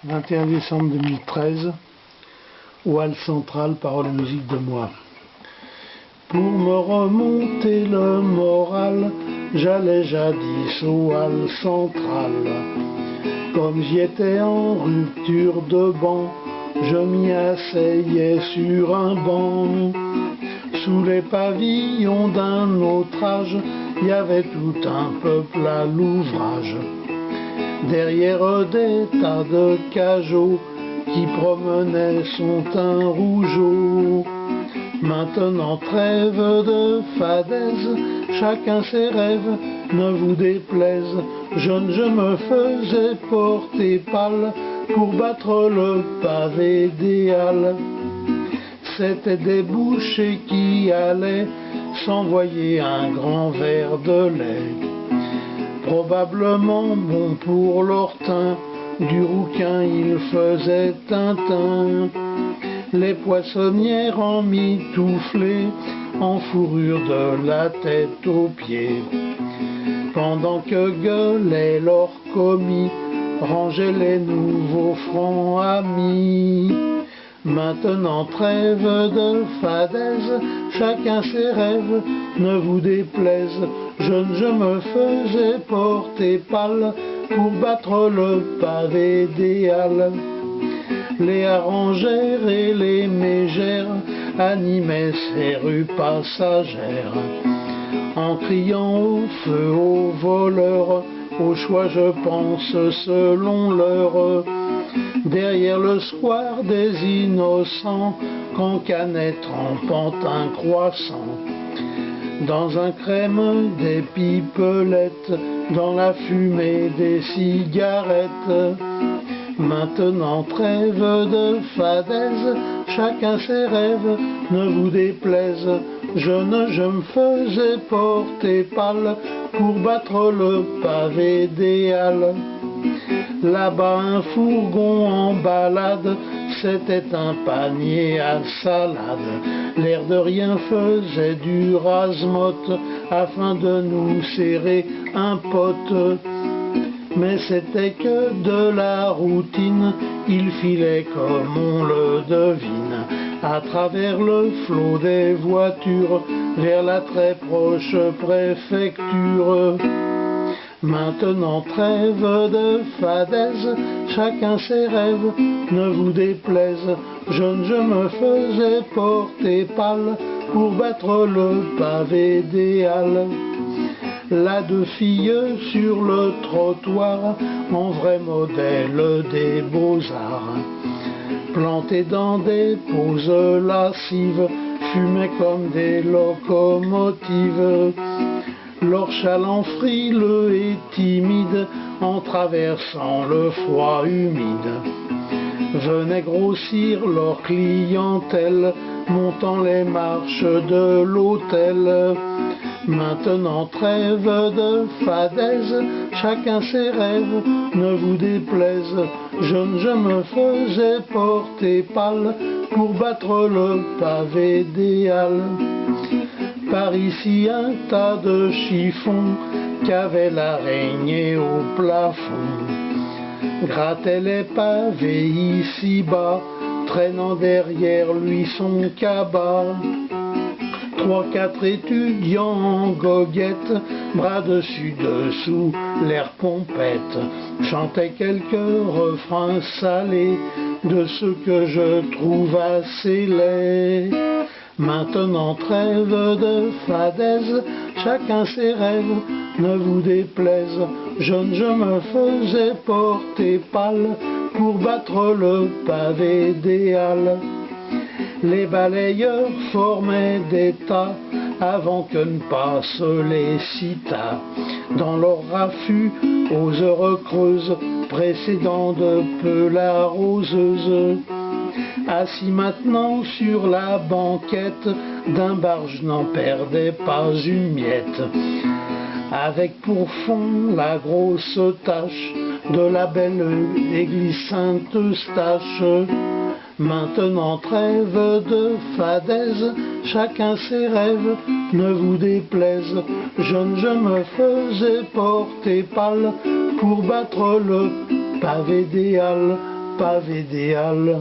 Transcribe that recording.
21 décembre 2013, Oual Central, paroles et musique de moi. Pour me remonter le moral, j'allais jadis au Oual Central. Comme j'y étais en rupture de banc, je m'y asseyais sur un banc. Sous les pavillons d'un autre âge, il y avait tout un peuple à l'ouvrage. Derrière des tas de cajots qui promenaient son teint rougeau. Maintenant trêve de fadaise, chacun ses rêves, ne vous déplaise. Jeune, je me faisais porter pâle pour battre le pavé des halles. C'étaient des bouchers qui allaient s'envoyer un grand verre de lait. Probablement bon pour leur teint, du rouquin il faisait Tintin. Les poissonnières en mitouflées, en fourrure de la tête aux pieds. Pendant que gueulaient leurs commis, rangeaient les nouveaux francs amis. Maintenant trêve de fadaise, chacun ses rêves, ne vous déplaise. Jeune, je me faisais porter pâle pour battre le pavé des halles. Les harengères et les mégères animaient ces rues passagères, en criant au feu aux voleurs, au choix je pense selon l'heure. Derrière le square des innocents, cancanait trempant un croissant. Dans un crème des pipelettes, dans la fumée des cigarettes. Maintenant trêve de fadaise, chacun ses rêves, ne vous déplaise. Jeune, je me faisais porter pâle pour battre le pavé des halles. Là-bas un fourgon en balade, c'était un panier à salade. L'air de rien faisait du rasemotte afin de nous serrer un pote. Mais c'était que de la routine, il filait comme on le devine, à travers le flot des voitures, vers la très proche préfecture. Maintenant trêve de fadaise, chacun ses rêves, ne vous déplaise. Jeune, je me faisais porter pâle pour battre le pavé des halles. Là deux filles sur le trottoir, en vrai modèle des beaux-arts, plantées dans des poses lascives, fumaient comme des locomotives. Leur chaland frileux et timide, en traversant le froid humide, venait grossir leur clientèle, montant les marches de l'hôtel. Maintenant trêve de fadaise, chacun ses rêves, ne vous déplaise. Jeune, je me faisais porter pâle pour battre le pavé des halles. Par ici un tas de chiffons qu'avait l'araignée au plafond, grattait les pavés ici-bas, traînant derrière lui son cabas. 3-4 étudiants en goguette, bras dessus dessous, l'air pompette, chantaient quelques refrains salés de ce que je trouve assez laid. Maintenant trêve de fadaise, chacun ses rêves, ne vous déplaise. Jeune, je me faisais porter pâle pour battre le pavé des halles. Les balayeurs formaient des tas avant que ne passent les citas, dans leur raffut aux heures creuses, précédant de peu la roseuse. Assis maintenant sur la banquette d'un bar, je n'en perdais pas une miette, avec pour fond la grosse tache de la belle et glissante stache. Maintenant trêve de fadaise, chacun ses rêves, ne vous déplaise. Jeune, je me faisais porter pâle pour battre le pavé des halles, pavé des halles.